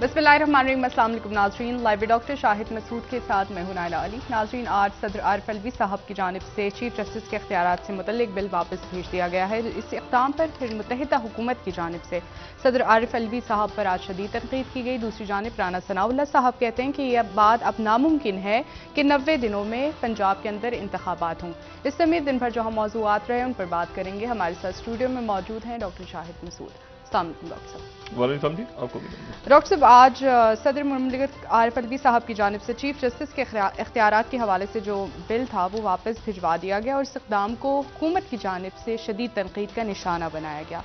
बिस्मिल्लाहिर्रहमानिर्रहीम। अस्सलाम वालेकुम नाज़रीन, लाइव डॉक्टर शाहिद मसूद के साथ मैं हूं नाइला अली। नाज़रीन, आज सदर आरिफ अलवी साहब की जानिब से चीफ जस्टिस के इख्तियारात से मुतल्लिक बिल वापस भेज दिया गया है। इस इक़दाम पर फिर मुत्तहिदा हुकूमत की जानिब से सदर आरिफ अलवी साहब पर आज शदीद तनकीद की गई। दूसरी जानिब राना सनाउल्लाह साहब कहते हैं कि यह बात अब नामुमकिन है कि 90 दिनों में पंजाब के अंदर इंतखाबात हों। इस समेत दिन भर जो हम मौज़ूआत रहे उन पर बात करेंगे। हमारे साथ स्टूडियो में मौजूद हैं डॉक्टर शाहिद मसूद। अस्सलाम वालेकुम डॉक्टर साहब। वालेकुम जी, आपको भी डॉक्टर साहब, आज सदर मुमलिकत आरिफ अलवी साहब की जानिब से चीफ जस्टिस के इख्तियारात के हवाले से जो बिल था वो वापस भिजवा दिया गया और इस इक़दाम को हुकूमत की जानिब से शदीद तनकीद का निशाना बनाया गया।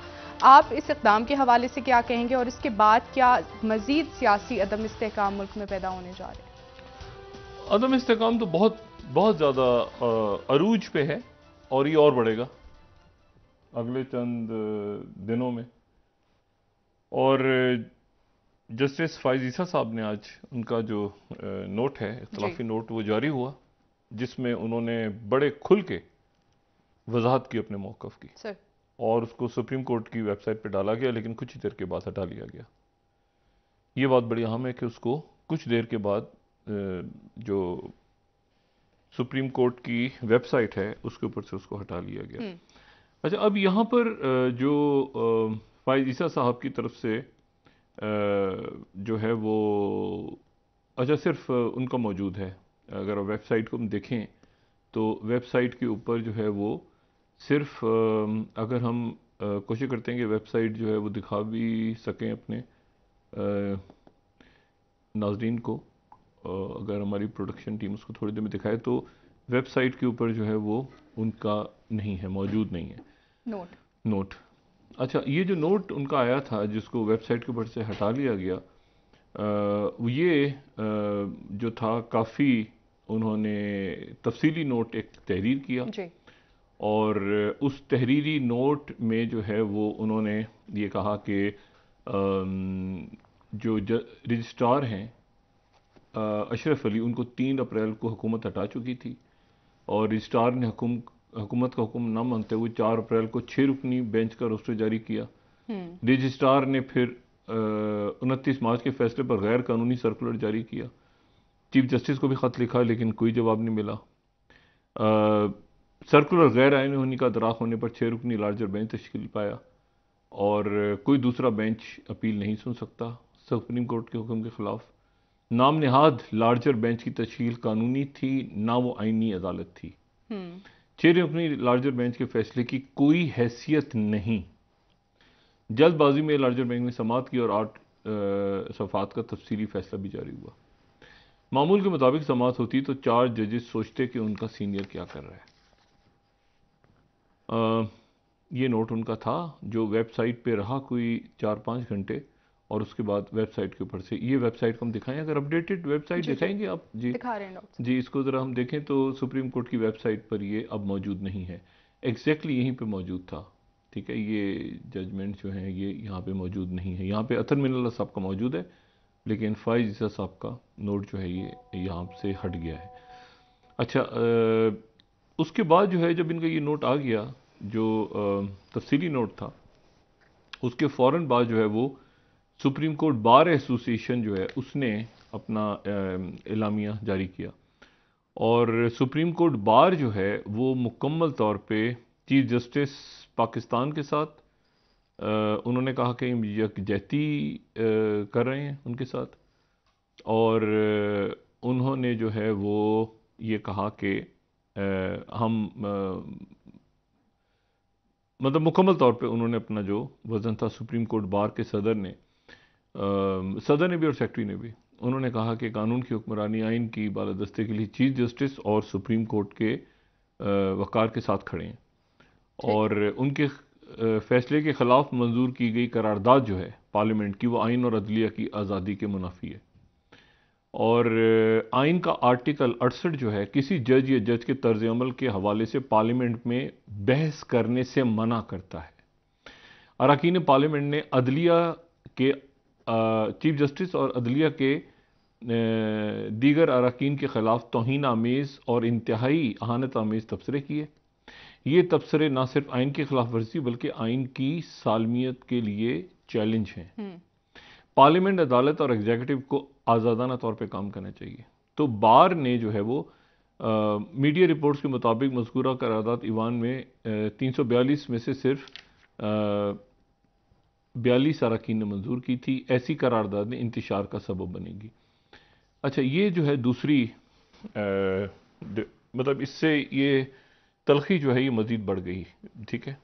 आप इस इक़दाम के हवाले से क्या कहेंगे और इसके बाद क्या मज़ीद सियासी अदम इस्तेहकाम मुल्क में पैदा होने जा रहे हैं? अदम इस्तेकाम तो बहुत ज़्यादा अरूज पे है और ये और बढ़ेगा अगले चंद दिनों में। और जस्टिस फाइज ईसा साहब ने आज उनका जो नोट है, इख्तिलाफी नोट, वो जारी हुआ, जिसमें उन्होंने बड़े खुल के वजाहत की अपने मौक़िफ़ की और उसको सुप्रीम कोर्ट की वेबसाइट पर डाला गया, लेकिन कुछ ही देर के बाद हटा लिया गया। ये बात बड़ी अहम है कि उसको कुछ देर के बाद जो सुप्रीम कोर्ट की वेबसाइट है उसके ऊपर से उसको हटा लिया गया। अच्छा, अब यहाँ पर जो फाइज ईसा साहब की तरफ से जो है वो सिर्फ उनका मौजूद है। अगर वेबसाइट को हम देखें तो वेबसाइट के ऊपर जो है वो सिर्फ अगर हम कोशिश करते हैं कि वेबसाइट जो है वो दिखा भी सकें अपने नाज़रीन को, अगर हमारी प्रोडक्शन टीम उसको थोड़ी देर में दिखाए, तो वेबसाइट के ऊपर जो है वो उनका नहीं है, मौजूद नहीं है नोट। अच्छा, ये जो नोट उनका आया था जिसको वेबसाइट के ऊपर से हटा लिया गया, ये जो था काफ़ी उन्होंने तफसीली नोट एक तहरीर किया जी। और उस तहरीरी नोट में जो है वो उन्होंने ये कहा कि जो रजिस्ट्रार हैं अशरफ अली, उनको 3 अप्रैल को हुकूमत हटा चुकी थी और रजिस्ट्रार ने हुकूमत का हुक्म न मानते हुए 4 अप्रैल को 6 रुकनी बेंच का रोस्टर जारी किया। रजिस्ट्रार ने फिर 29 मार्च के फैसले पर गैर कानूनी सर्कुलर जारी किया। चीफ जस्टिस को भी ख़त लिखा लेकिन कोई जवाब नहीं मिला। सर्कुलर गैर आईनी होने का दराख होने पर 6 रुकनी लार्जर बेंच तश्कील पाया और कोई दूसरा बेंच अपील नहीं सुन सकता सुप्रीम कोर्ट के हुक्म के खिलाफ। नाम निहाद लार्जर बेंच की तश्कील कानूनी थी, ना वो आईनी अदालत थी। 6 रुकनी लार्जर बेंच के फैसले की कोई हैसियत नहीं। जल्दबाजी में लार्जर बेंच ने समाअत की और 8 सफ़ात का तफसीली फैसला भी जारी हुआ। मामूल के मुताबिक समाअत होती तो 4 जजेस सोचते कि उनका सीनियर क्या कर रहा है। ये नोट उनका था जो वेबसाइट पे रहा कोई 4-5 घंटे और उसके बाद वेबसाइट के ऊपर से, ये वेबसाइट को हम दिखाएं, अगर अपडेटेड वेबसाइट दिखाएंगे आप जी, दिखा रहे हैं जी, इसको ज़रा हम देखें तो सुप्रीम कोर्ट की वेबसाइट पर ये अब मौजूद नहीं है। एग्जैक्टली यहीं पे मौजूद था, ठीक है। ये जजमेंट जो है ये यहाँ पे मौजूद नहीं है। यहाँ पे अतर मिनल्ला साहब का मौजूद है लेकिन फाइज ईसा साहब का नोट जो है ये यहाँ से हट गया है। अच्छा, उसके बाद जो है जब इनका ये नोट आ गया, जो तफसीली नोट था, उसके फ़ौरन बाद जो है वो सुप्रीम कोर्ट बार एसोसिएशन जो है उसने अपना एलामिया जारी किया और सुप्रीम कोर्ट बार जो है वो मुकम्मल तौर पे चीफ जस्टिस पाकिस्तान के साथ उन्होंने कहा कि यकजहती कर रहे हैं उनके साथ और उन्होंने जो है वो ये कहा कि हम मतलब मुकम्मल तौर पे उन्होंने अपना जो वज़न था सुप्रीम कोर्ट बार के सदर ने भी और सेक्रेटरी ने भी, उन्होंने कहा कि कानून की हुक्मरानी आइन की बालादस्ते के लिए चीफ जस्टिस और सुप्रीम कोर्ट के वक़ार के साथ खड़े हैं और उनके फैसले के ख़िलाफ़ मंजूर की गई करारदाद जो है पार्लियामेंट की, वो आइन और अदलिया की आज़ादी के मुनाफी है और आइन का आर्टिकल 68 जो है किसी जज या जज के तर्ज अमल के हवाले से पार्लियामेंट में बहस करने से मना करता है। अरकान पार्लियामेंट ने अदलिया के चीफ जस्टिस और अदलिया के दीगर अरकान के ख़िलाफ़ तौहीन आमेज़ और इंतहाई अहानत आमेज़ तबसरे किए। ये तबसरे न सिर्फ आइन की खिलाफ वर्जी बल्कि आइन की सालमियत के लिए चैलेंज हैं। पार्लियामेंट, अदालत और एग्जीक्यूटिव को आज़ादाना तौर पे काम करना चाहिए। तो बार ने जो है वो मीडिया रिपोर्ट्स के मुताबिक मज़कूरा करारदाद ईवान में 342 में से सिर्फ 42 अरकान ने मंजूर की थी। ऐसी करारदाद इंतशार का सबब बनेगी। अच्छा, ये जो है दूसरी मतलब इससे ये तलखी जो है ये मज़ीद बढ़ गई। ठीक है,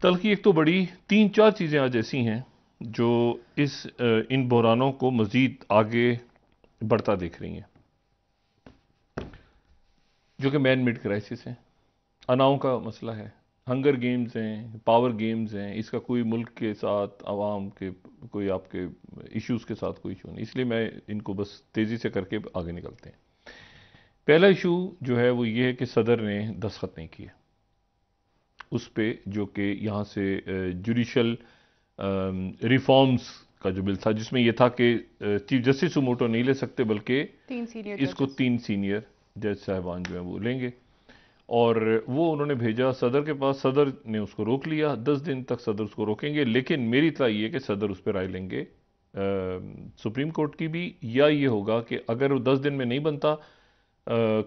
तलखी एक तो बड़ी, 3-4 चीज़ें आज ऐसी हैं जो इन बहरानों को मज़ीद आगे बढ़ता दिख रही हैं, जो कि मैन मेड क्राइसिस है, अनाओं का मसला है, हंगर गेम्स हैं, पावर गेम्स हैं। इसका कोई मुल्क के साथ, आवाम के, कोई आपके इश्यूज़ के साथ कोई इशू नहीं। इसलिए मैं इनको बस तेज़ी से करके आगे निकलते हैं। पहला इशू जो है वो ये है कि सदर ने दस्तखत नहीं किए उस पे, जो कि यहाँ से जुडिशल रिफॉर्म्स का जो बिल था, जिसमें यह था कि चीफ जस्टिस सुमोटो नहीं ले सकते, बल्कि इसको 3 सीनियर जज साहबान जो है वो लेंगे। और वो उन्होंने भेजा सदर के पास, सदर ने उसको रोक लिया। 10 दिन तक सदर उसको रोकेंगे, लेकिन मेरी इत्तला ये है कि सदर उस पर राय लेंगे सुप्रीम कोर्ट की भी, या ये होगा कि अगर वो 10 दिन में नहीं बनता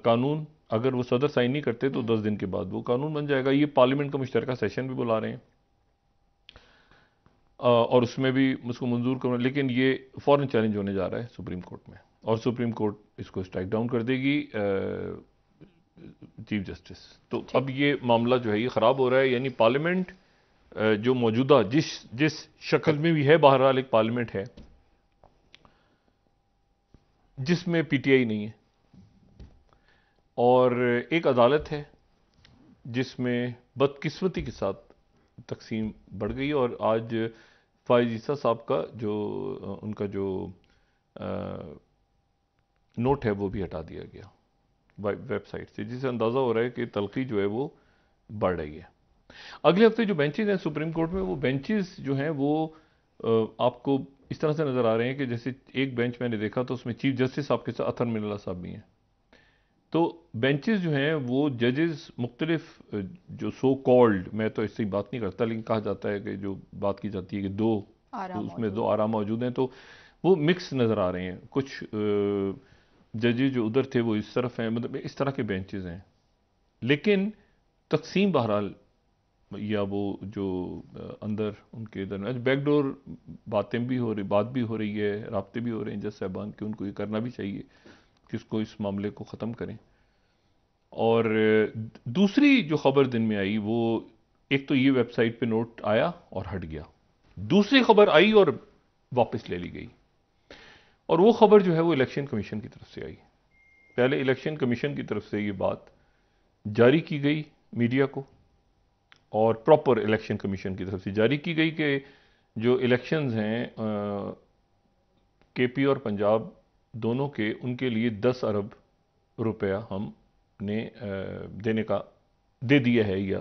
कानून, अगर वो सदर साइन नहीं करते तो 10 दिन के बाद वो कानून बन जाएगा। ये पार्लियामेंट का मुश्तरका सेशन भी बुला रहे हैं और उसमें भी उसको मंजूर करना, लेकिन ये फौरन चैलेंज होने जा रहा है सुप्रीम कोर्ट में, और सुप्रीम कोर्ट इसको स्ट्राइक डाउन कर देगी चीफ जस्टिस। तो अब ये मामला जो है ये ख़राब हो रहा है। यानी पार्लियामेंट जो मौजूदा जिस शक्ल में भी है, बहरहाल एक पार्लियामेंट है जिसमें पीटीआई नहीं है, और एक अदालत है जिसमें बदकिस्मती के साथ तकसीम बढ़ गई। और आज फायज ईसा साहब का जो उनका जो नोट है वो भी हटा दिया गया वेबसाइट से, जिससे अंदाज़ा हो रहा है कि तलखी जो है वो बढ़ रही है। अगले हफ्ते जो बेंचेस हैं सुप्रीम कोर्ट में, वो बेंचेस जो हैं वो आपको इस तरह से नज़र आ रहे हैं कि जैसे एक बेंच मैंने देखा तो उसमें चीफ जस्टिस साहब के साथ अतर मिनल्ला साहब भी हैं। तो बेंचेस जो हैं वो जजेस मुख्तलिफ जो सो कॉल्ड, मैं तो इससे बात नहीं करता, लेकिन कहा जाता है कि जो बात की जाती है कि उसमें दो आराम मौजूद हैं, तो वो मिक्स नज़र आ रहे हैं। कुछ जजेस जो उधर थे वो इस तरफ हैं, मतलब इस तरह के बेंचेस हैं। लेकिन तकसीम बहरहाल, या वो जो अंदर उनके इधर बैकडोर बात भी हो रही है, राब्ते भी हो रहे हैं जज साहबान के, उनको ये करना भी चाहिए कि उसको इस मामले को ख़त्म करें। और दूसरी जो खबर दिन में आई वो, एक तो ये वेबसाइट पे नोट आया और हट गया, दूसरी खबर आई और वापस ले ली गई, और वो खबर जो है वो इलेक्शन कमीशन की तरफ से आई। पहले इलेक्शन कमीशन की तरफ से ये बात जारी की गई मीडिया को, और प्रॉपर इलेक्शन कमीशन की तरफ से जारी की गई कि जो इलेक्शंस हैं केपी और पंजाब दोनों के, उनके लिए 10 अरब रुपया हमने देने का दे दिया है, या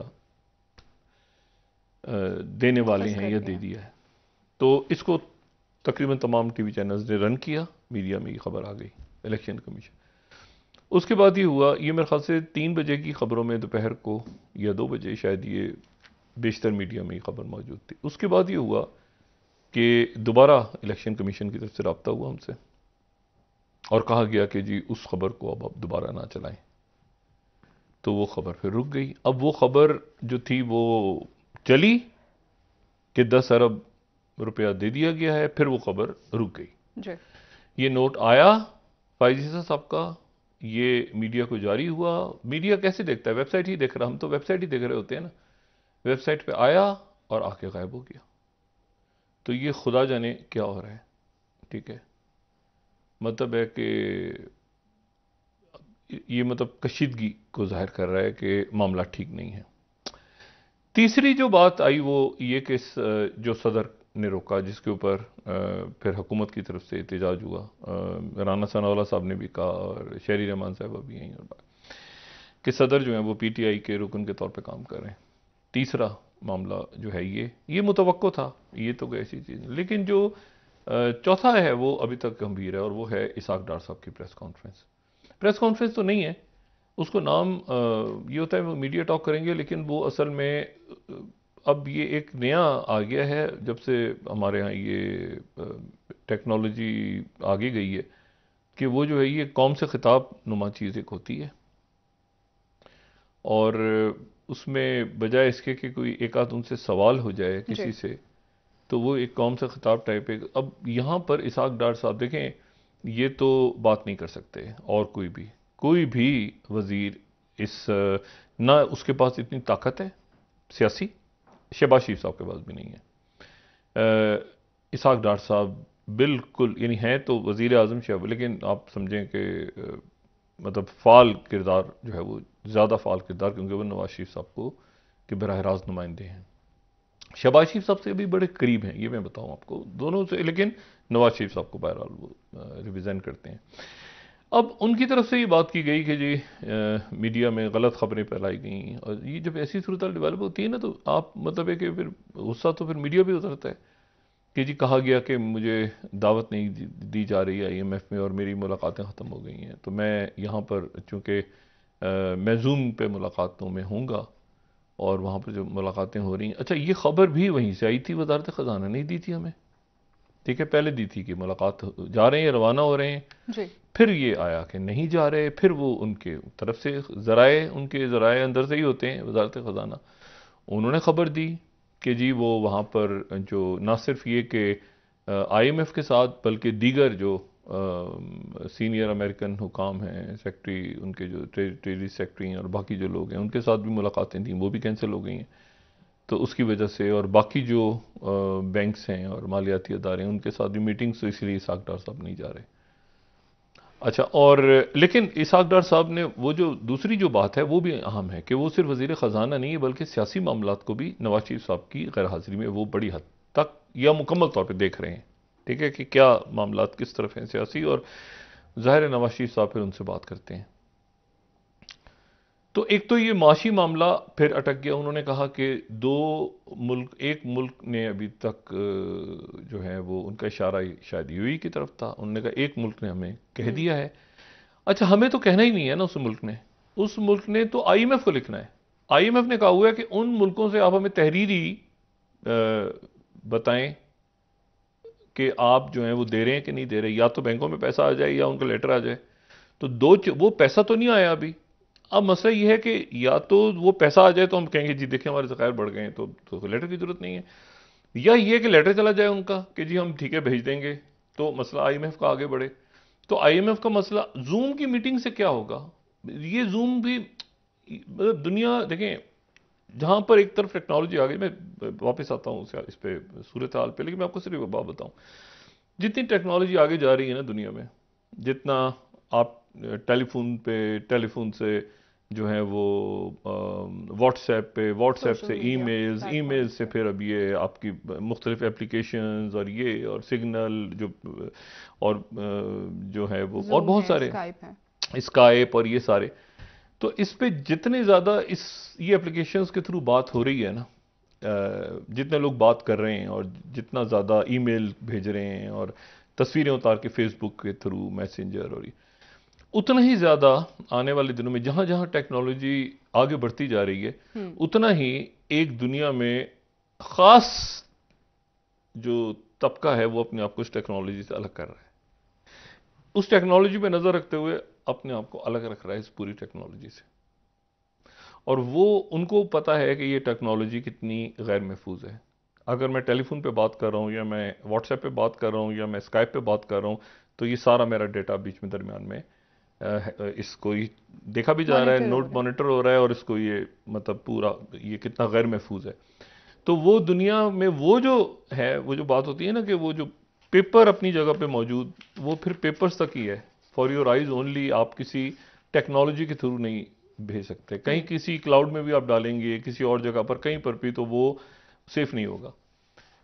देने वाले हैं, या दे दिया है। तो इसको तकरीबन तमाम टीवी चैनल्स ने रन किया, मीडिया में ये खबर आ गई इलेक्शन कमीशन। उसके बाद ये हुआ, ये मेरे ख्याल से 3 बजे की खबरों में दोपहर को, या 2 बजे शायद, ये बेशतर मीडिया में ये खबर मौजूद थी। उसके बाद ये हुआ कि दोबारा इलेक्शन कमीशन की तरफ से रब्ता हुआ हमसे, और कहा गया कि जी उस खबर को अब आप दोबारा ना चलाएं। तो वो खबर फिर रुक गई। अब वो खबर जो थी वो चली कि 10 अरब रुपया दे दिया गया है, फिर वो खबर रुक गई। ये नोट आया फायजीसा साहब का, ये मीडिया को जारी हुआ। मीडिया कैसे देखता है? वेबसाइट ही देख रहा, हम तो वेबसाइट ही देख रहे होते हैं ना। वेबसाइट पे आया और आके गायब हो गया। तो ये खुदा जाने क्या हो रहा है। ठीक है, मतलब है कि ये मतलब कशीदगी को जाहिर कर रहा है कि मामला ठीक नहीं है। तीसरी जो बात आई वो ये कि जो सदर ने रोका, जिसके ऊपर फिर हुकूमत की तरफ से एहतजाज हुआ, राना सनाउल्लाह साहब ने भी कहा और शहरी रहमान साहब भी यहीं, और बात कि सदर जो है वो पीटीआई के रुकन के तौर पे काम कर रहे हैं। तीसरा मामला जो है ये मुतवक्को था, ये तो ऐसी चीज़। लेकिन जो चौथा है वो अभी तक गंभीर है, और वो है इसाक डार साहब की प्रेस कॉन्फ्रेंस। प्रेस कॉन्फ्रेंस तो नहीं है, उसको नाम ये होता है वो मीडिया टॉक करेंगे, लेकिन वो असल में अब ये एक नया आ गया है जब से हमारे यहाँ ये टेक्नोलॉजी आगे गई है कि वो जो है ये कौम से खिताब नुमा चीज़ एक होती है, और उसमें बजाय इसके कि कोई एक आध उनसे सवाल हो जाए किसी जी। से, तो वो एक कौम से खिताब टाइप है। अब यहाँ पर इसहाक डार साहब देखें, ये तो बात नहीं कर सकते, और कोई भी वजीर इस ना उसके पास इतनी ताकत है सियासी, शहबाज शरीफ साहब के पास भी नहीं है। इसहाक डार साहब बिल्कुल यानी हैं तो वजीर आजम शहब, लेकिन आप समझें कि मतलब फाल किरदार जो है वो ज़्यादा फाल किरदार, क्योंकि वो नवाज शरीफ साहब को के बराह रास्त नुमाइंदे हैं। शहबाज शरीफ साहब से भी बड़े करीब हैं, ये मैं बताऊं आपको, दोनों से, लेकिन नवाज शरीफ साहब को बहरहाल वो रिप्रेजेंट करते हैं। अब उनकी तरफ से ये बात की गई कि जी मीडिया में गलत खबरें फैलाई गई, और ये जब ऐसी सूरत डेवलप होती है ना, तो आप मतलब है कि फिर गुस्सा तो फिर मीडिया भी उतरता है कि जी कहा गया कि मुझे दावत नहीं दी जा रही है IMF में और मेरी मुलाकातें ख़त्म हो गई हैं, तो मैं यहाँ पर चूँकि मैं जूम पे मुलाकातों में हूँगा और वहाँ पर जो मुलाकातें हो रही हैं। अच्छा, ये खबर भी वहीं से आई थी, वजारत ख़जाना नहीं दी थी हमें, ठीक है, पहले दी थी कि मुलाकात जा रहे हैं, रवाना हो रहे हैं। जी। फिर ये आया कि नहीं जा रहे, फिर वो उनके तरफ से उनके ज़राए अंदर से ही होते हैं, वजारत ख़जाना, उन्होंने खबर दी कि जी वो वहाँ पर जो ना सिर्फ ये कि IMF के साथ बल्कि दीगर जो सीनियर अमेरिकन हुकाम हैं, सेक्रेटरी उनके जो ट्रेजरी सेक्रेटरी हैं और बाकी जो लोग हैं, उनके साथ भी मुलाकातें थी, वो भी कैंसिल हो गई हैं। तो उसकी वजह से, और बाकी जो बैंक्स हैं और मालियाती अदारे हैं उनके साथ भी मीटिंग्स, तो इसलिए इसहाक डार साहब नहीं जा रहे। अच्छा, और लेकिन इसहाक डार साहब ने वो जो दूसरी जो बात है वो भी अहम है कि वो सिर्फ वजीर ख़जाना नहीं है, बल्कि सियासी मामलात को भी नवाज शरीफ साहब की गैर हाजिरी में वो बड़ी हद तक या मुकम्मल तौर पर देख रहे हैं। ठीक है, कि क्या मामलात किस तरफ हैं सियासी, और ज़ाहिर है नवाज शरीफ साहब फिर उनसे बात करते हैं। तो एक तो ये माशी मामला फिर अटक गया। उन्होंने कहा कि एक मुल्क ने अभी तक जो है वो उनका इशारा शायद UAE की तरफ था, उन्होंने कहा एक मुल्क ने हमें कह दिया है। अच्छा, हमें तो कहना ही नहीं है ना, उस मुल्क ने तो IMF को लिखना है। IMF ने कहा हुआ है कि उन मुल्कों से आप हमें तहरीरी बताएं कि आप जो है वो दे रहे हैं कि नहीं दे रहे, या तो बैंकों में पैसा आ जाए या उनका लेटर आ जाए। तो वो पैसा तो नहीं आया अभी। अब मसला ये है कि या तो वो पैसा आ जाए तो हम कहेंगे जी देखिए हमारे ज़खायर बढ़ गए हैं, तो लेटर की जरूरत नहीं है, या ये कि लेटर चला जाए उनका कि जी हम ठीक है भेज देंगे, तो मसला IMF का आगे बढ़े। तो IMF का मसला जूम की मीटिंग से क्या होगा? ये जूम भी मतलब दुनिया देखें, जहां पर एक तरफ टेक्नोलॉजी आ गई, मैं वापस आता हूँ इस पे सूरत हाल पे, लेकिन मैं आपको सिर्फ एक बात बताऊं, जितनी टेक्नोलॉजी आगे जा रही है ना दुनिया में, जितना आप टेलीफोन से जो है वो व्हाट्सएप से ईमेल से फिर अब ये आपकी मुख्तलिफ एप्लीकेशंस और ये और सिग्नल जो और जो है वो और बहुत सारे स्काइप और ये सारे, तो इस पे जितने ज़्यादा ये एप्लीकेशंस के थ्रू बात हो रही है ना, जितने लोग बात कर रहे हैं और जितना ज़्यादा ईमेल भेज रहे हैं और तस्वीरें उतार के फेसबुक के थ्रू मैसेंजर, और ये उतना ही ज़्यादा आने वाले दिनों में जहां जहां टेक्नोलॉजी आगे बढ़ती जा रही है, उतना ही एक दुनिया में ख़ास जो तबका है वो अपने आप को इस टेक्नोलॉजी से अलग कर रहा है, उस टेक्नोलॉजी पे नज़र रखते हुए अपने आप को अलग रख रहा है इस पूरी टेक्नोलॉजी से। और वो उनको पता है कि ये टेक्नोलॉजी कितनी गैर महफूज है। अगर मैं टेलीफोन पे बात कर रहा हूँ, या मैं व्हाट्सएप पे बात कर रहा हूँ, या मैं स्काइप पे बात कर रहा हूँ, तो ये सारा मेरा डेटा बीच में दरमियान में इसको ये देखा भी जा रहा है, मॉनिटर हो रहा है, और इसको ये मतलब पूरा ये कितना गैर महफूज है। तो वो दुनिया में वो जो है, वो जो बात होती है ना कि वो जो पेपर अपनी जगह पे मौजूद, वो फिर पेपर्स तक ही है, फॉर योर आइज ओनली। आप किसी टेक्नोलॉजी के थ्रू नहीं भेज सकते, कहीं किसी क्लाउड में भी आप डालेंगे किसी और जगह पर कहीं पर भी, तो वो सेफ नहीं होगा,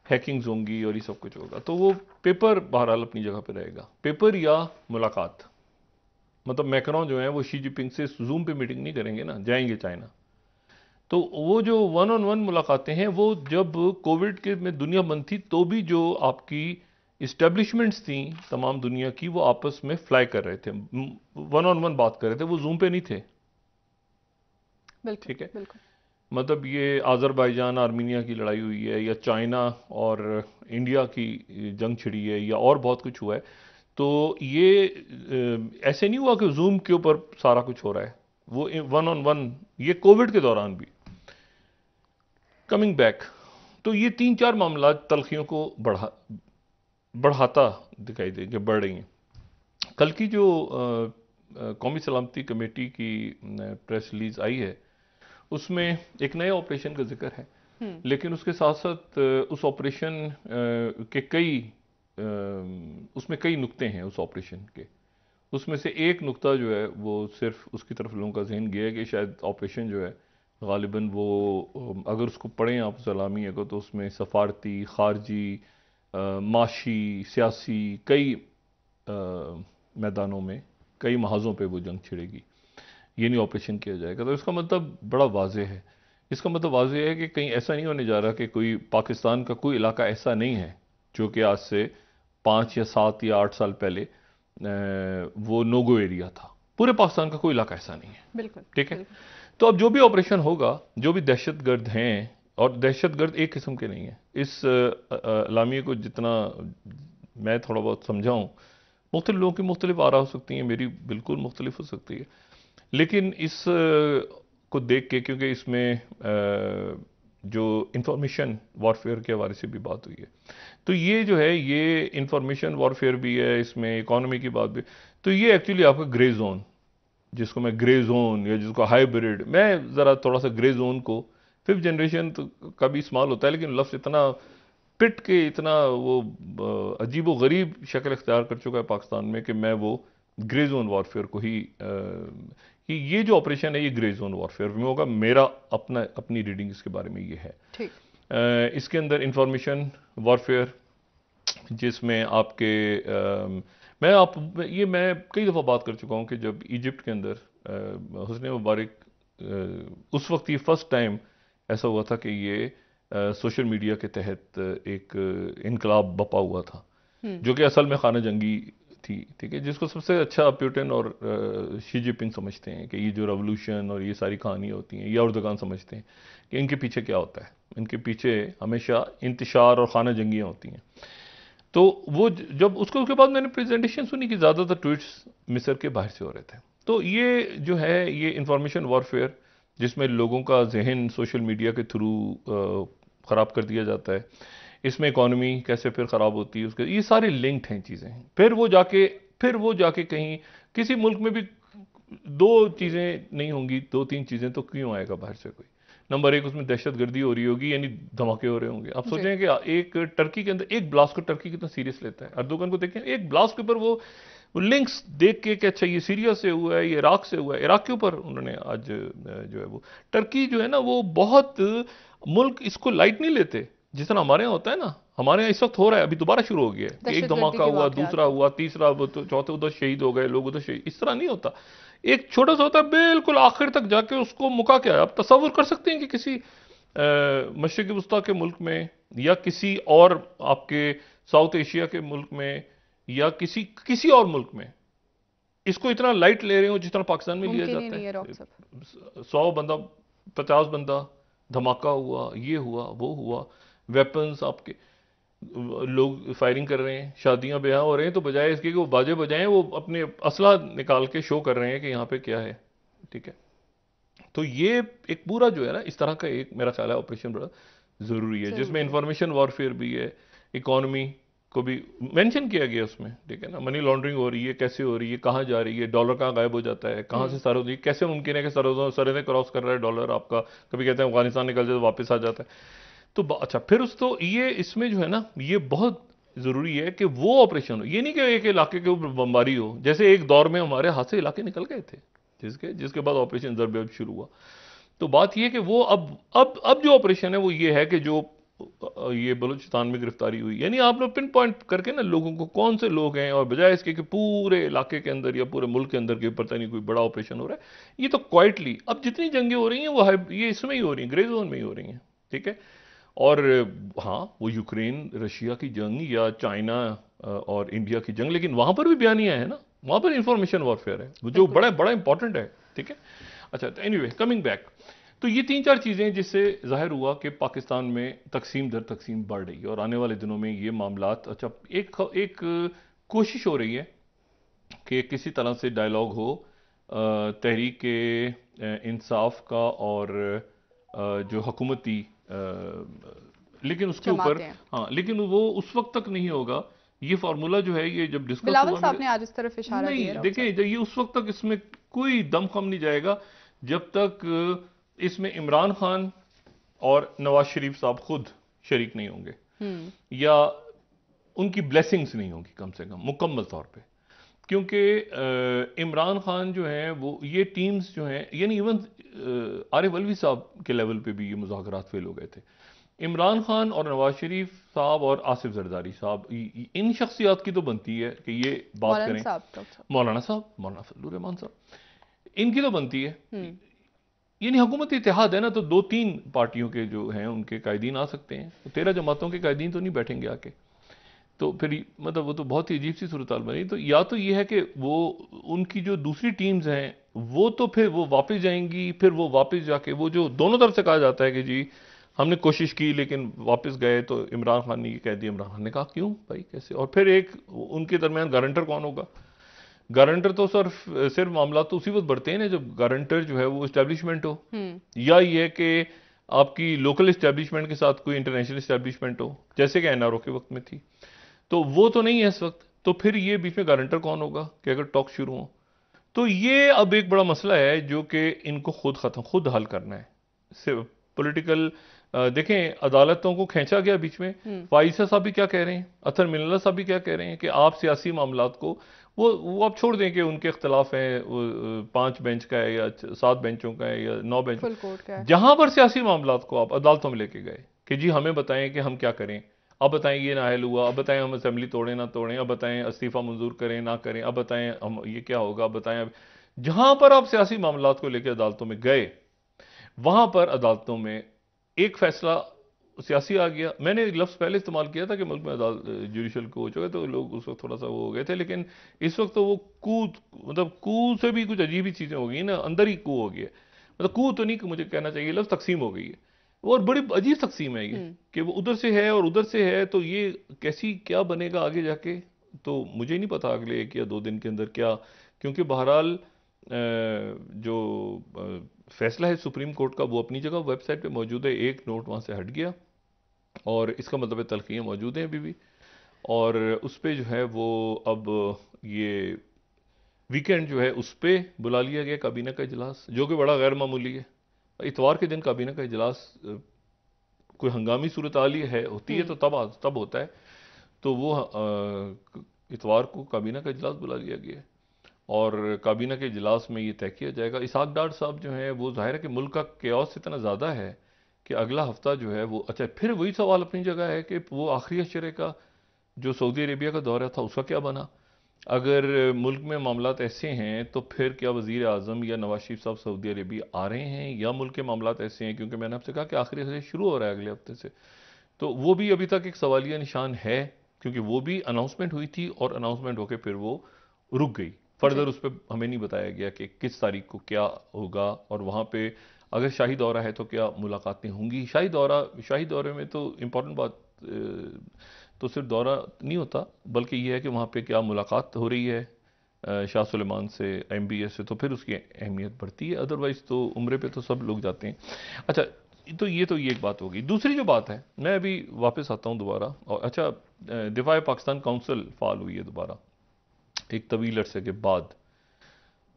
हैकिंग्स होंगी और ये सब कुछ होगा। तो वो पेपर बहरहाल अपनी जगह पर रहेगा, पेपर या मुलाकात। मतलब मैक्रोन जो है वो शी जिनपिंग से जूम पे मीटिंग नहीं करेंगे ना, जाएंगे चाइना। तो वो जो 1-on-1 मुलाकातें हैं, वो जब कोविड के में दुनिया बंद थी तो भी जो आपकी इस्टेब्लिशमेंट्स थी तमाम दुनिया की, वो आपस में फ्लाई कर रहे थे, 1-on-1 बात कर रहे थे, वो जूम पे नहीं थे। ठीक है, मतलब ये आज़रबाईजान आर्मीनिया की लड़ाई हुई है, या चाइना और इंडिया की जंग छिड़ी है, या और बहुत कुछ हुआ है, तो ये ऐसे नहीं हुआ कि जूम के ऊपर सारा कुछ हो रहा है, वो वन ऑन वन, ये कोविड के दौरान भी। कमिंग बैक, तो ये 3-4 मामला तलखियों को बढ़ाता दिखाई दे, कि बढ़ रही हैं। कल की जो कौमी सलामती कमेटी की प्रेस रिलीज आई है, उसमें एक नए ऑपरेशन का जिक्र है, लेकिन उसके साथ साथ उस ऑपरेशन के उसमें कई नुक्ते हैं उस ऑपरेशन के। उसमें से एक नुक्ता जो है वो सिर्फ उसकी तरफ लोगों का जहन गया है कि शायद ऑपरेशन जो है गालिबन वो, अगर उसको पढ़ें आप सलामी अगर, तो उसमें सफारती, खारजी, माशी, सियासी कई मैदानों में, कई महाजों पे वो जंग छिड़ेगी, ये नहीं ऑपरेशन किया जाएगा। तो इसका मतलब बड़ा वाज़ेह है। इसका मतलब वाज़ेह है कि कहीं ऐसा नहीं होने जा रहा कि कोई पाकिस्तान का कोई इलाका ऐसा नहीं है जो कि आज से 5 या 7 या 8 साल पहले वो नो गो एरिया था। पूरे पाकिस्तान का कोई इलाका ऐसा नहीं है। बिल्कुल, ठीक है। बिल्कुल। तो अब जो भी ऑपरेशन होगा, जो भी दहशतगर्द हैं, और दहशतगर्द एक किस्म के नहीं है, इस लामिये को जितना मैं थोड़ा बहुत समझाऊं, मुख्तलिफ लोगों की मुख्तलिफ आरा हो सकती हैं, मेरी बिल्कुल मुख्तलिफ हो सकती है, लेकिन इस को देख के, क्योंकि इसमें जो इंफॉर्मेशन वॉरफेयर के हवाले से भी बात हुई है, तो ये जो है ये इंफॉर्मेशन वॉरफेयर भी है, इसमें इकोनॉमी की बात भी, तो ये एक्चुअली आपका ग्रे जोन, जिसको मैं ग्रे जोन या जिसको हाइब्रिड, मैं ज़रा थोड़ा सा ग्रे जोन को, 5th जनरेशन तो का भी इस्तेमाल होता है, लेकिन लफ्ज़ इतना पिट के, इतना वो अजीब व गरीब शक्ल इख्तियार कर चुका है पाकिस्तान में कि मैं वो ग्रे जोन वॉरफेयर को ही कि ये जो ऑपरेशन है ये ग्रे जोन वॉरफेयर में होगा। मेरा अपनी रीडिंग इसके बारे में ये है। ठीक। इसके अंदर इंफॉर्मेशन वॉरफेयर, जिसमें आपके मैं कई दफ़ा बात कर चुका हूँ कि जब इजिप्ट के अंदर हुस्ने मुबारक उस वक्त ये फर्स्ट टाइम ऐसा हुआ था कि ये सोशल मीडिया के तहत एक इनकलाब बपा हुआ था, जो कि असल में खाना जंगी थी। ठीक है, जिसको सबसे अच्छा प्यूटिन और शी जिनपिंग समझते हैं कि ये जो रेवोल्यूशन और ये सारी कहानियाँ होती हैं, या अर्दोगान समझते हैं कि इनके पीछे क्या होता है, इनके पीछे हमेशा इंतशार और खाना जंगियाँ होती हैं। तो वो जब उसके बाद मैंने प्रेजेंटेशन सुनी कि ज़्यादातर ट्वीट्स मिस्र के बाहर से हो रहे थे। तो ये जो है ये इंफॉर्मेशन वॉरफेयर, जिसमें लोगों का जहन सोशल मीडिया के थ्रू ख़राब कर दिया जाता है, इसमें इकॉनमी कैसे फिर ख़राब होती है, उसके ये सारे लिंक्ड हैं चीज़ें। फिर वो जाके कहीं किसी मुल्क में भी 2 चीज़ें नहीं होंगी, 2-3 चीज़ें तो क्यों आएगा बाहर से कोई। नंबर 1, उसमें दहशतगर्दी हो रही होगी, यानी धमाके हो रहे होंगे। आप सोचें कि एक टर्की के अंदर एक ब्लास्ट को टर्की कितना सीरियस लेता है। अर्दोगन को देखें, एक ब्लास्ट के ऊपर वो लिंक्स देख के कि अच्छा ये सीरिया से हुआ है, ये इराक से हुआ है, इराक के ऊपर उन्होंने आज जो है वो टर्की जो है ना, वो बहुत मुल्क इसको लाइट नहीं लेते जितना हमारे यहाँ होता है ना। हमारे यहाँ इस वक्त हो रहा है, अभी दोबारा शुरू हो गया है, एक धमाका हुआ, दूसरा हुआ, तीसरा, चौथे उधर शहीद हो गए लोग, उधर शहीद, इस तरह नहीं होता। एक छोटा सा होता है, बिल्कुल आखिर तक जाके उसको मुका क्या है। आप तसव्वुर कर सकते हैं कि किसी मशरिक़ वस्ता के मुल्क में, या किसी और आपके साउथ एशिया के मुल्क में, या किसी और मुल्क में इसको इतना लाइट ले रहे हो जितना पाकिस्तान में लिया जाता है। 100 बंदा, 50 बंदा, धमाका हुआ, ये हुआ, वो हुआ, वेपन्स आपके, लोग फायरिंग कर रहे हैं, शादियां ब्याह हो रहे हैं, तो बजाय इसके कि वो बाजे बजाएं, वो अपने असला निकाल के शो कर रहे हैं कि यहाँ पे क्या है। ठीक है, तो ये एक पूरा जो है ना, इस तरह का एक मेरा ख्याल है ऑपरेशन बड़ा ज़रूरी है, जिसमें इंफॉर्मेशन वॉरफेयर भी है, इकोनॉमी को भी मेंशन किया गया उसमें। ठीक है ना, मनी लॉन्ड्रिंग हो रही है, कैसे हो रही है, कहाँ जा रही है, डॉलर कहाँ गायब हो जाता है, कहाँ से सरहद, कैसे मुमकिन है कि सरहदें क्रॉस कर रहा है डॉलर आपका, कभी कहते हैं अफगानिस्तान निकल जाए तो वापस आ जाता है। तो अच्छा, फिर तो ये इसमें जो है ना, ये बहुत ज़रूरी है कि वो ऑपरेशन हो, ये नहीं कि एक इलाके के ऊपर बमबारी हो, जैसे एक दौर में हमारे हाथ से इलाके निकल गए थे, जिसके बाद ऑपरेशन ज़रब शुरू हुआ। तो बात ये कि वो अब जो ऑपरेशन है वो ये है कि जो ये बलूचिस्तान में गिरफ्तारी हुई, यानी आप लोग पिन पॉइंट करके ना लोगों को, कौन से लोग हैं, और बजाय इसके कि पूरे इलाके के अंदर या पूरे मुल्क के अंदर के पता नहीं कोई बड़ा ऑपरेशन हो रहा है, ये तो क्वाइटली अब जितनी जंगें हो रही हैं वो ये इसमें ही हो रही हैं, ग्रे जोन में ही हो रही हैं। ठीक है, और हाँ, वो यूक्रेन रशिया की जंग या चाइना और इंडिया की जंग, लेकिन वहां पर भी बयानियां है ना, वहां पर इंफॉर्मेशन वॉरफेयर है जो बड़ा बड़ा इंपॉर्टेंट है। ठीक है, अच्छा, तो एनीवे कमिंग बैक, तो ये 3-4 चीज़ें जिससे ज़ाहिर हुआ कि पाकिस्तान में तकसीम दर तकसीम बढ़ रही है और आने वाले दिनों में ये मामलात, अच्छा एक कोशिश हो रही है कि किसी तरह से डायलॉग हो तहरीक इंसाफ का और जो हुकूमती लेकिन उसके ऊपर, जमातें। हाँ, लेकिन वो उस वक्त तक नहीं होगा। ये फार्मूला जो है ये जब डिस्कस बिलावल हुआ साहब ने आज इस तरफ इशारा किया है नहीं, डॉक्टर देखें ये उस वक्त तक इसमें कोई दमखम नहीं जाएगा जब तक इसमें इमरान खान और नवाज शरीफ साहब खुद शरीक नहीं होंगे या उनकी ब्लेसिंग्स नहीं होंगी कम से कम मुकम्मल तौर पे। क्योंकि इमरान खान जो है वो ये टीम्स जो हैं, यानी इवन आरिफ अलवी साहब के लेवल पे भी ये मुज़ाकरात फेल हो गए थे। इमरान खान और नवाज शरीफ साहब और आसिफ जरदारी साहब, इन शख्सियात की तो बनती है कि ये बात करें। मौलाना साहब, मौलाना फजलुर रहमान साहब, इनकी तो बनती है। यानी हुकूमत इत्तेहाद है ना, तो 2-3 पार्टियों के जो हैं उनके कायदीन आ सकते हैं, तो 13 जमातों के कायदीन तो नहीं बैठेंगे आके। तो फिर मतलब वो तो बहुत ही अजीब सी सूरत हाल बनी। तो या तो ये है कि वो उनकी जो दूसरी टीम्स हैं वो तो फिर वो वापस जाएंगी, फिर वो वापस जाके वो जो दोनों तरफ से कहा जाता है कि जी हमने कोशिश की लेकिन वापस गए, तो इमरान खान ने ये कह दिया। इमरान खान ने कहा क्यों भाई, कैसे? और फिर एक उनके दरमियान गारंटर कौन होगा? गारंटर तो सिर्फ मामला तो उसी वक्त बढ़ते हैं ना जब गारंटर जो है वो इस्टेब्लिशमेंट हो, या ये कि आपकी लोकल इस्टेब्लिशमेंट के साथ कोई इंटरनेशनल इस्टेब्लिशमेंट हो, जैसे कि एनआरओ के वक्त में थी। तो वो तो नहीं है इस वक्त, तो फिर ये बीच में गारंटर कौन होगा कि अगर टॉक शुरू हो? तो ये अब एक बड़ा मसला है जो कि इनको खुद हल करना है। सिर्फ पॉलिटिकल देखें, अदालतों को खींचा गया बीच में। फाइसा साहब भी क्या कह रहे हैं, अतर मिल्ला साहब भी क्या कह रहे हैं कि आप सियासी मामलात को वो आप छोड़ दें कि उनके इख्तलाफ हैं, 5 बेंच का है या 7 बेंचों का है या 9 बेंच का है। जहां पर सियासी मामलात को आप अदालतों में लेके गए कि जी हमें बताएं कि हम क्या करें, अब बताएं ये नाहल हुआ, अब बताएं हम असेंबली तोड़ें ना तोड़ें, अब बताएं इस्तीफा मंजूर करें ना करें, अब बताएं हम ये क्या होगा, अब बताएं। अब जहां पर आप सियासी मामलात को लेकर अदालतों में गए, वहां पर अदालतों में एक फैसला सियासी आ गया। मैंने लफ्ज पहले इस्तेमाल किया था कि मुल्क में अदालत जुडिशल को हो चुका, तो लोग उस वक्त थोड़ा सा वो हो गए थे, लेकिन इस वक्त तो वो कू से भी कुछ अजीब ही चीजें हो गई ना, अंदर ही कू हो गया। मतलब कू तो नहीं मुझे कहना चाहिए लफ्ज, तकसीम हो गई है। और बड़ी अजीब तकसीम है ये कि वो उधर से है और उधर से है, तो ये कैसी क्या बनेगा आगे जाके, तो मुझे नहीं पता अगले 1 या 2 दिन के अंदर क्या। क्योंकि बहरहाल जो फैसला है सुप्रीम कोर्ट का वो अपनी जगह वेबसाइट पे मौजूद है, एक नोट वहाँ से हट गया और इसका मतलब है तलखियाँ मौजूद हैं अभी भी। और उस पर जो है वो अब ये वीकेंड जो है उस पर बुला लिया गया काबीना का इजलास, जो कि बड़ा गैर मामूली है। इतवार के दिन काबीना का इजलास कोई हंगामी सूरत हाल है होती है तो तब होता है, तो वो इतवार को काबीना का इजलास बुला लिया गया और काबीना के इजलास में ये तय किया जाएगा। इसहाक डार साहब जो हैं वो जाहिर है कि मुल्क का केओस इतना ज़्यादा है कि अगला हफ्ता जो है वो, अच्छा फिर वही सवाल अपनी जगह है कि वो आखिरी अशरे का जो सऊदी अरेबिया का दौरा था उसका क्या बना? अगर मुल्क में मामलात ऐसे हैं तो फिर क्या वज़ीर आज़म या नवाज शरीफ साहब सऊदी अरेबिया आ रहे हैं, या मुल्क के मामलात ऐसे हैं? क्योंकि मैंने आपसे कहा कि आखिरी अशरे शुरू हो रहा है अगले हफ्ते से, तो वो भी अभी तक एक सवालिया निशान है, क्योंकि वो भी अनाउंसमेंट हुई थी और अनाउंसमेंट होकर फिर वो रुक गई। फर्दर उस पर हमें नहीं बताया गया कि किस तारीख को क्या होगा, और वहाँ पे अगर शाही दौरा है तो क्या मुलाकातें होंगी। शाही दौरे में तो इम्पॉर्टेंट बात तो सिर्फ दौरा नहीं होता, बल्कि यह है कि वहाँ पे क्या मुलाकात हो रही है शाह सुलेमान से, MBS से, तो फिर उसकी अहमियत बढ़ती है। अदरवाइज तो उम्रे पे तो सब लोग जाते हैं। अच्छा, तो ये एक बात होगी। दूसरी जो बात है, मैं अभी वापस आता हूँ दोबारा, और अच्छा दिफा पाकिस्तान काउंसिल फाल हुई है दोबारा एक तवील अरसे के बाद,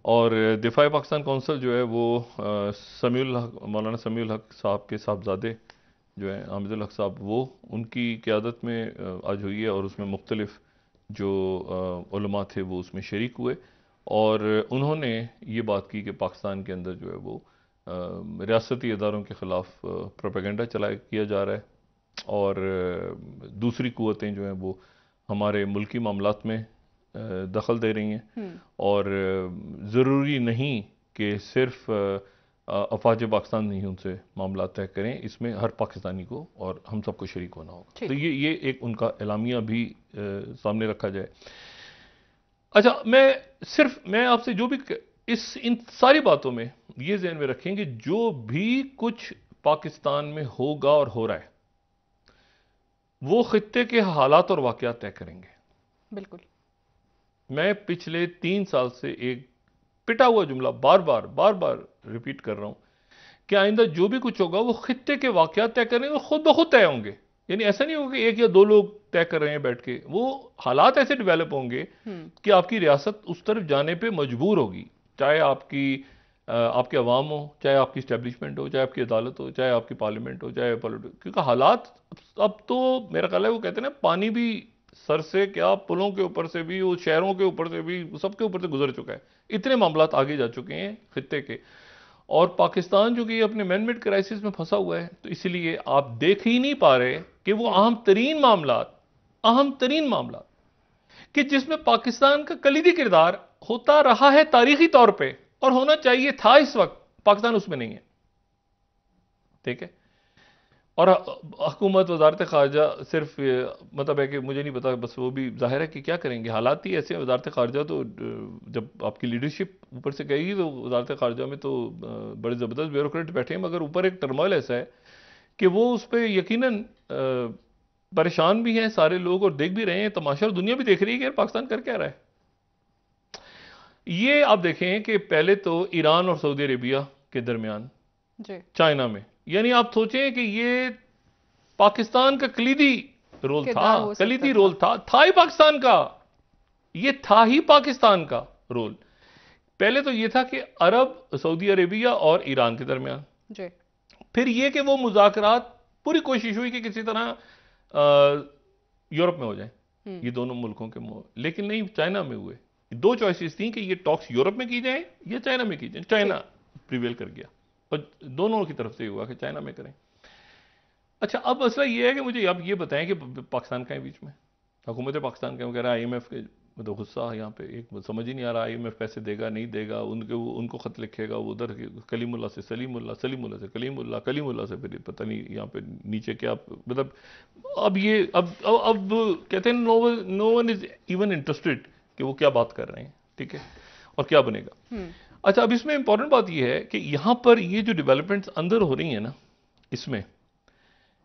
और दिफा पाकिस्तान काउंसिल जो है वो मौलाना समीउल हक साहब के साहबजादे जो है हामिदुल हक साहब, वो उनकी क़यादत में आज हुई है, और उसमें मुख्तलिफ जो उलमा थे वो उसमें शरीक हुए, और उन्होंने ये बात की कि पाकिस्तान के अंदर जो है वो रियासती इदारों के ख़िलाफ़ प्रोपेगेंडा किया जा रहा है, और दूसरी कुव्वतें जो हैं वो हमारे मुल्की मामलात में दखल दे रही हैं, और ज़रूरी नहीं कि सिर्फ अफवाज पाकिस्तान ही उनसे मामला तय करें, इसमें हर पाकिस्तानी को और हम सबको शरीक होना होगा। तो ये एक उनका एलामिया भी सामने रखा जाए। अच्छा, मैं आपसे जो भी इन सारी बातों में ये ज़हन में रखें कि जो भी कुछ पाकिस्तान में होगा और हो रहा है वो खित्ते के हालात और वाकयात तय करेंगे। बिल्कुल। मैं पिछले 3 साल से एक पिटा हुआ जुमला बार बार रिपीट कर रहा हूं कि आइंदा जो भी कुछ होगा वो खित्ते के वाकयात तय करेंगे और खुद ब खुद तय होंगे। यानी ऐसा नहीं होगा कि एक या दो लोग तय कर रहे हैं बैठ के, वो हालात ऐसे डेवलप होंगे कि आपकी रियासत उस तरफ जाने पे मजबूर होगी, चाहे आपके अवाम हो, चाहे आपकी स्टैब्लिशमेंट हो, चाहे आपकी अदालत हो, चाहे आपकी पार्लियामेंट हो, चाहे क्योंकि हालात अब तो मेरा ख्याल है वो कहते हैं ना पानी भी सर से क्या पुलों के ऊपर से भी, वो शहरों के ऊपर से भी, सबके ऊपर से गुजर चुका है। इतने मामलात आगे जा चुके हैं खित्ते के, और पाकिस्तान जो कि अपने मैन मेड क्राइसिस में फंसा हुआ है, तो इसलिए आप देख ही नहीं पा रहे कि वो अहम तरीन मामला कि जिसमें पाकिस्तान का कलीदी किरदार होता रहा है तारीखी तौर पे और होना चाहिए था, इस वक्त पाकिस्तान उसमें नहीं है। ठीक है। और हुकूमत वजारत खारजा सिर्फ मतलब है कि मुझे नहीं पता, बस वो भी जाहिर है कि क्या करेंगे, हालात ही ऐसे हैं। वजारत खारजा तो जब आपकी लीडरशिप ऊपर से कहेगी तो वजारत खारजा में तो बड़े ज़बरदस्त ब्यूरोक्रेट बैठे हैं, मगर ऊपर एक टर्मोइल ऐसा है कि वो उस पर यकीनन परेशान भी हैं सारे लोग और देख भी रहे हैं तमाशा, और दुनिया भी देख रही है कि पाकिस्तान कर क्या रहा है। ये आप देखें कि पहले तो ईरान और सऊदी अरेबिया के दरमियान चाइना में, यानी आप सोचें कि ये पाकिस्तान का कलीदी रोल था ही पाकिस्तान का, ये था ही पाकिस्तान का रोल। पहले तो ये था कि अरब, सऊदी अरेबिया और ईरान के दरमियान, फिर ये कि वो मुज़ाकरात पूरी कोशिश हुई कि किसी तरह यूरोप में हो जाए, ये दोनों मुल्कों के, लेकिन नहीं, चाइना में हुए। दो चॉइसेस थी कि ये टॉक्स यूरोप में की जाए या चाइना में की जाए। चाइना प्रिवेल कर गया और दोनों की तरफ से हुआ कि चाइना में करें। अच्छा, अब मसला ये है कि मुझे आप ये बताएं कि पाकिस्तान का है बीच में, हुकूमत पाकिस्तान का कह रहा है आईएमएफ के, मतलब गुस्सा यहाँ पे एक समझ ही नहीं आ रहा, आईएमएफ पैसे देगा नहीं देगा, उनको खत लिखेगा वो उधर कलीमुल्ला से सलीमुल्ला, सलीमुल्ला से कलीमुल्ला, कलीमुल्ला से फिर पता नहीं यहाँ पे नीचे क्या, मतलब अब ये अब कहते हैं no one is even interested कि वो क्या बात कर रहे हैं। ठीक है, और क्या बनेगा। अच्छा, अब इसमें इंपॉर्टेंट बात यह है कि यहां पर ये जो डेवलपमेंट्स अंदर हो रही है ना, इसमें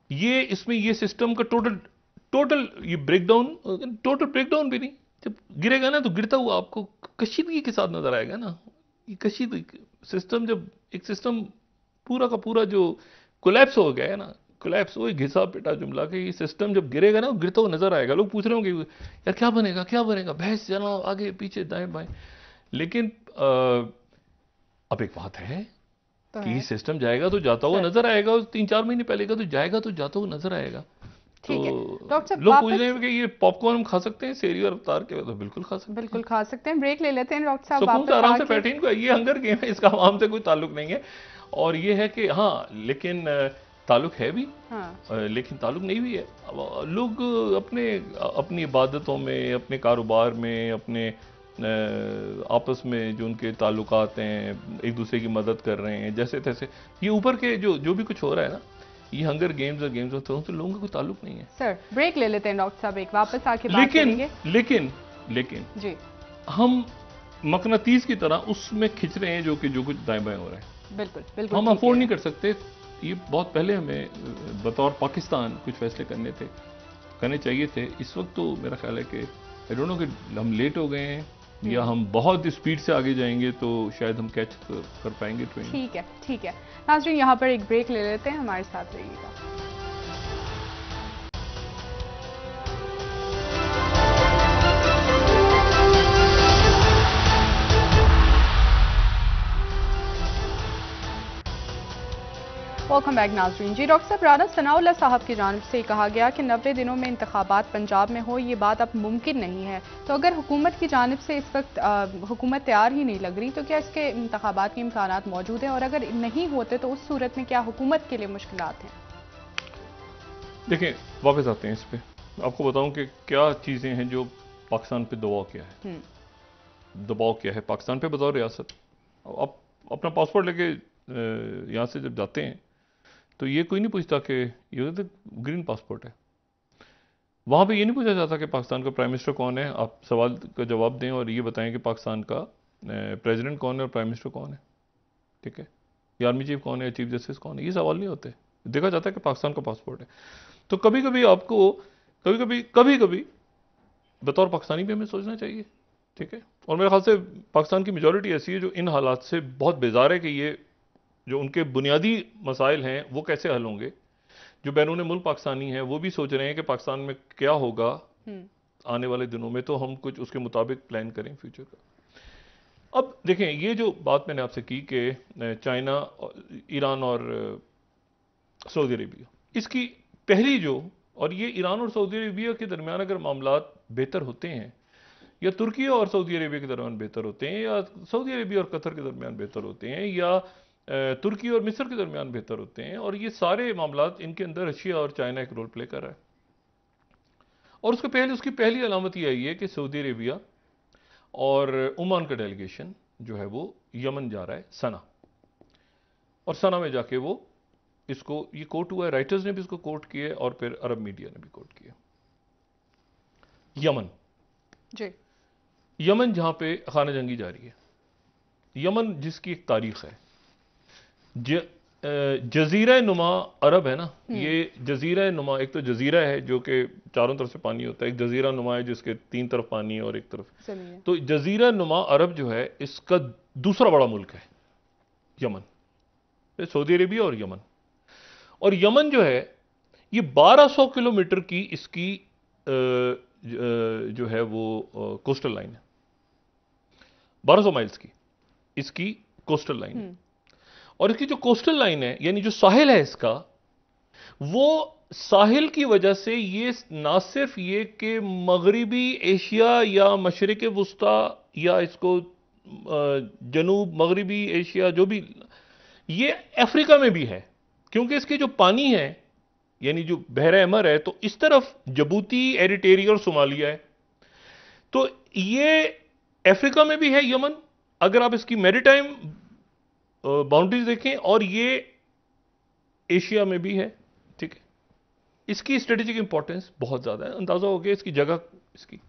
ये सिस्टम का टोटल ये ब्रेकडाउन, टोटल ब्रेकडाउन भी नहीं, जब गिरेगा ना तो गिरता हुआ आपको कशीदगी के साथ नजर आएगा ना। ये कशीदगी सिस्टम, जब एक सिस्टम पूरा का पूरा जो कोलैप्स हो गया है ना, कोलैप्स, वो घिसा पिटा जुमला कि ये सिस्टम जब गिरेगा ना गिरता हुआ नजर आएगा। लोग पूछ रहे होंगे यार क्या बनेगा, भैंस चलाओ आगे पीछे दाएं बाएं, लेकिन अब एक बात है कि सिस्टम जाएगा तो जाता हुआ नजर आएगा, 3-4 महीने पहले का तो जाएगा तो जाता हुआ नजर आएगा। तो लोग पूछ रहे हैं कि ये पॉपकॉर्न हम खा सकते हैं सेरी और अवतार के, तो बिल्कुल खा सकते हैं। ब्रेक ले लेते हैं डॉक्टर साहब, सुकून से आराम से बैठे। इनको ये हंगर गेम है, इसका आवाम से कोई ताल्लुक नहीं है। और ये है कि हाँ, लेकिन ताल्लुक है भी, लेकिन ताल्लुक नहीं भी है। लोग अपनी इबादतों में, अपने कारोबार में, अपने आपस में जो उनके ताल्लुकात हैं, एक दूसरे की मदद कर रहे हैं जैसे तैसे। ये ऊपर के जो भी कुछ हो रहा है ना, ये हंगर गेम्स और गेम्स होते हैं, तो लोगों का कोई ताल्लुक नहीं है। सर ब्रेक ले लेते हैं डॉक्टर साहब, एक वापस आके बात करेंगे। लेकिन जी, हम मकनातीस की तरह उसमें खिंच रहे हैं जो कुछ दाएं बाएं हो रहा है। बिल्कुल हम अफोर्ड नहीं कर सकते। ये बहुत पहले हमें बतौर पाकिस्तान कुछ फैसले करने चाहिए थे। इस वक्त तो मेरा ख्याल है कि आई डोंट नो कि हम लेट हो गए हैं या हम बहुत स्पीड से आगे जाएंगे तो शायद हम कैच कर पाएंगे ट्रेन। ठीक है नाज़रीन, यहाँ पर एक ब्रेक ले लेते हैं, हमारे साथ रहिएगा। वेलकम बैक नाज़रीन। जी डॉक्टर साहब, राना सनाउल्लाह साहब की जानिब से कहा गया कि 90 दिनों में इंतखाबात पंजाब में हो, ये बात अब मुमकिन नहीं है। तो अगर हुकूमत की जानिब से इस वक्त हुकूमत तैयार ही नहीं लग रही, तो क्या इसके इंतखाबात के इम्कानात मौजूद हैं, और अगर नहीं होते तो उस सूरत में क्या हुकूमत के लिए मुश्किलात हैं? देखिए, वापस आते हैं इस पर। आपको बताऊं कि क्या चीज़ें हैं जो पाकिस्तान पे दबाव किया है पाकिस्तान पे बतौर रियासत। आप अपना पासपोर्ट लेके यहाँ से जब जाते हैं तो ये कोई नहीं पूछता कि ये तो ग्रीन पासपोर्ट है। वहाँ पे ये नहीं पूछा जाता कि पाकिस्तान का प्राइम मिनिस्टर कौन है, आप सवाल का जवाब दें और ये बताएं कि पाकिस्तान का प्रेसिडेंट कौन है और प्राइम मिनिस्टर कौन है, ठीक है, या आर्मी चीफ कौन है, चीफ जस्टिस कौन है, ये सवाल नहीं होते। देखा जाता है कि पाकिस्तान का पासपोर्ट है। तो कभी कभी आपको कभी कभी बतौर पाकिस्तानी भी हमें सोचना चाहिए, ठीक है। और मेरे ख्याल से पाकिस्तान की मेजॉरिटी ऐसी है जो इन हालात से बहुत बेजार है कि ये जो उनके बुनियादी मसाइल हैं वो कैसे हल होंगे। जो बैरून मुल्क पाकिस्तानी हैं वो भी सोच रहे हैं कि पाकिस्तान में क्या होगा आने वाले दिनों में, तो हम कुछ उसके मुताबिक प्लान करें फ्यूचर का। अब देखें, ये जो बात मैंने आपसे की कि चाइना, ईरान और सऊदी अरेबिया, इसकी पहली जो, और ये ईरान और सऊदी अरेबिया के दरमियान अगर मामलात बेहतर होते हैं, या तुर्की और सऊदी अरेबिया के दरमियान बेहतर होते हैं, या सऊदी अरेबिया और कतर के दरमियान बेहतर होते हैं, या तुर्की और मिस्र के दरमियान बेहतर होते हैं, और ये सारे मामलात इनके अंदर रशिया और चाइना एक रोल प्ले कर रहा है। और उसकी पहली अलामत यह आई है कि सऊदी अरेबिया और ओमान का डेलीगेशन जो है वो यमन जा रहा है, सना, और सना में जाके वो इसको, ये कोट हुआ है, राइटर्स ने भी इसको कोट किया और फिर अरब मीडिया ने भी कोट किया। यमन जी, यमन जहां पे खाना जंगी जारी है, यमन जिसकी एक तारीख है, जजीरा नुमा अरब है ना, ये जजीरा नुमा, एक तो जजीरा है जो कि चारों तरफ से पानी होता है, एक जजीरा नुमा है जिसके तीन तरफ पानी है और एक तरफ, तो जजीरा नुमा अरब जो है इसका दूसरा बड़ा मुल्क है यमन, सऊदी अरेबिया और यमन। और यमन जो है ये 1200 किलोमीटर की इसकी जो है वो कोस्टल लाइन है, 1200 माइल्स की इसकी कोस्टल लाइन है। और इसकी जो कोस्टल लाइन है, यानी जो साहिल है इसका, वो साहिल की वजह से ये ना सिर्फ ये कि मगरिबी एशिया या मशरिक वुस्ता या इसको जनूब मगरिबी एशिया जो भी, ये अफ्रीका में भी है, क्योंकि इसके जो पानी है यानी जो बहरा अहमर है, तो इस तरफ जबूती, एरिट्रिया और सोमालिया है, तो ये अफ्रीका में भी है यमन अगर आप इसकी मैरीटाइम बाउंड्रीज देखें, और ये एशिया में भी है, ठीक है। इसकी स्ट्रेटेजिक इंपॉर्टेंस बहुत ज्यादा है, अंदाजा हो गया इसकी जगह इसकी।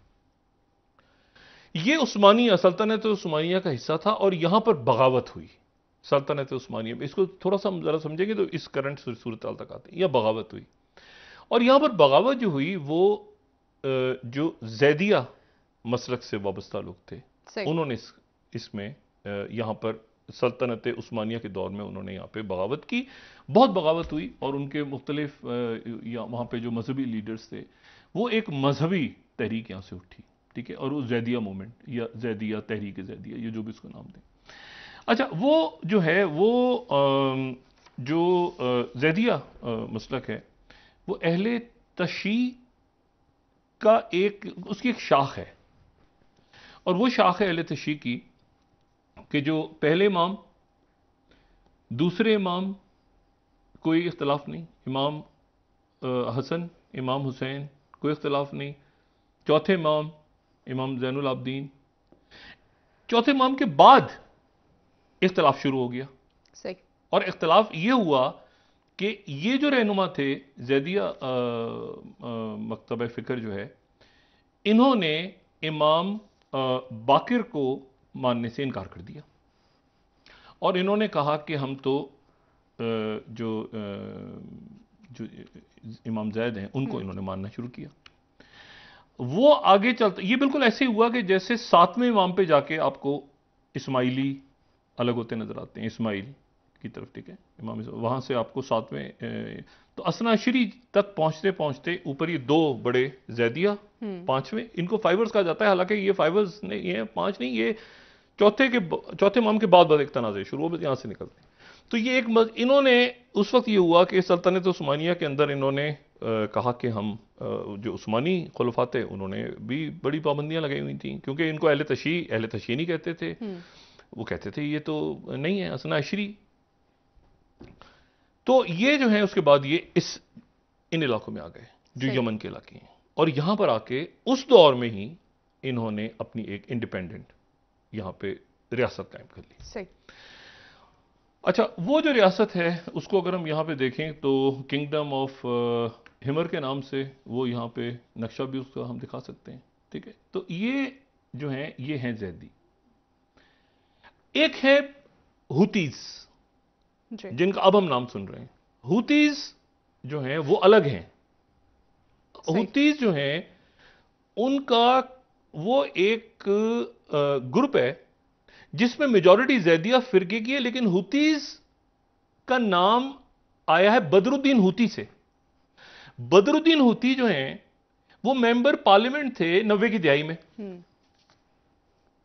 ये उस्मानिया, सल्तनत उस्मानिया का हिस्सा था, और यहां पर बगावत हुई सल्तनत उस्मानिया में। इसको थोड़ा सा जरा समझेंगे तो इस करंट सूरत हाल तक आते हैं। यह बगावत हुई, और यहां पर बगावत जो हुई वो जो जैदिया मसलक से वाबस्ता लोग थे, उन्होंने इसमें यहां पर सल्तनत उस्मानिया के दौर में उन्होंने यहाँ पे बगावत की, बहुत बगावत हुई, और उनके मुख्तलिफ वहाँ पे जो मजहबी लीडर्स थे, वो एक मजहबी तहरीक यहाँ से उठी, ठीक है, और वो जैदिया मूवमेंट या जैदिया तहरीक जैदिया, ये जो भी इसको नाम दें। अच्छा, वो जो है वो जो जैदिया मसलक है, वो अहले तशी का उसकी एक शाख है, और वो शाख है अहले तशी की कि जो पहले इमाम, दूसरे इमाम कोई इख्तलाफ नहीं, इमाम हसन, इमाम हुसैन कोई इख्तलाफ नहीं, चौथे इमाम इमाम ज़ैनुल आबदीन, चौथे इमाम के बाद इख्तलाफ शुरू हो गया। सही। और इख्तलाफ ये हुआ कि ये जो रहनुमा थे जैदिया मकतब फ़िक्र जो है, इन्होंने इमाम बाकिर को मानने से इनकार कर दिया, और इन्होंने कहा कि हम तो जो इमाम जैद हैं उनको इन्होंने मानना शुरू किया। वो आगे चलते, ये बिल्कुल ऐसे ही हुआ कि जैसे सातवें इमाम पे जाके आपको इस्माइली अलग होते नजर आते हैं, इस्माइल की तरफ, ठीक है, इमाम, वहां से आपको सातवें, तो असना अशरी तक पहुंचते पहुंचते ऊपर ये दो बड़े जैदिया, पांचवें, इनको फाइवर्स कहा जाता है, हालांकि ये फाइवर्स नहीं, ये पांच नहीं, ये चौथे इमाम के बाद एक तनाज़े शुरू हो, यहां से निकलते हैं। तो ये इन्होंने उस वक्त ये हुआ कि सल्तनत उस्मानिया के अंदर इन्होंने कहा कि हम जो उस्मानी खुलफा थे उन्होंने भी बड़ी पाबंदियां लगाई हुई थी, क्योंकि इनको अहले तशी नहीं कहते थे, वो कहते थे ये तो नहीं है असना अशरी। तो ये जो है उसके बाद ये इन इलाकों में आ गए जो यमन के इलाके हैं, और यहां पर आके उस दौर में ही इन्होंने अपनी एक इंडिपेंडेंट यहां पे रियासत कायम कर ली। सही। अच्छा, वो जो रियासत है उसको अगर हम यहां पे देखें तो किंगडम ऑफ हिमर के नाम से वो यहां पे नक्शा भी उसका हम दिखा सकते हैं, ठीक है। तो ये जो है ये हैं जैदी। एक है हुतीज, जी, जिनका अब हम नाम सुन रहे हैं। हुतीज जो हैं वो अलग हैं। सही, हुतीज जो हैं उनका वो एक ग्रुप है जिसमें मेजॉरिटी जैदिया फिरके की है, लेकिन हुतीज का नाम आया है बदरुद्दीन हुती से। बदरुद्दीन हुती जो हैं वो मेंबर पार्लियामेंट थे 90 की दिहाई में।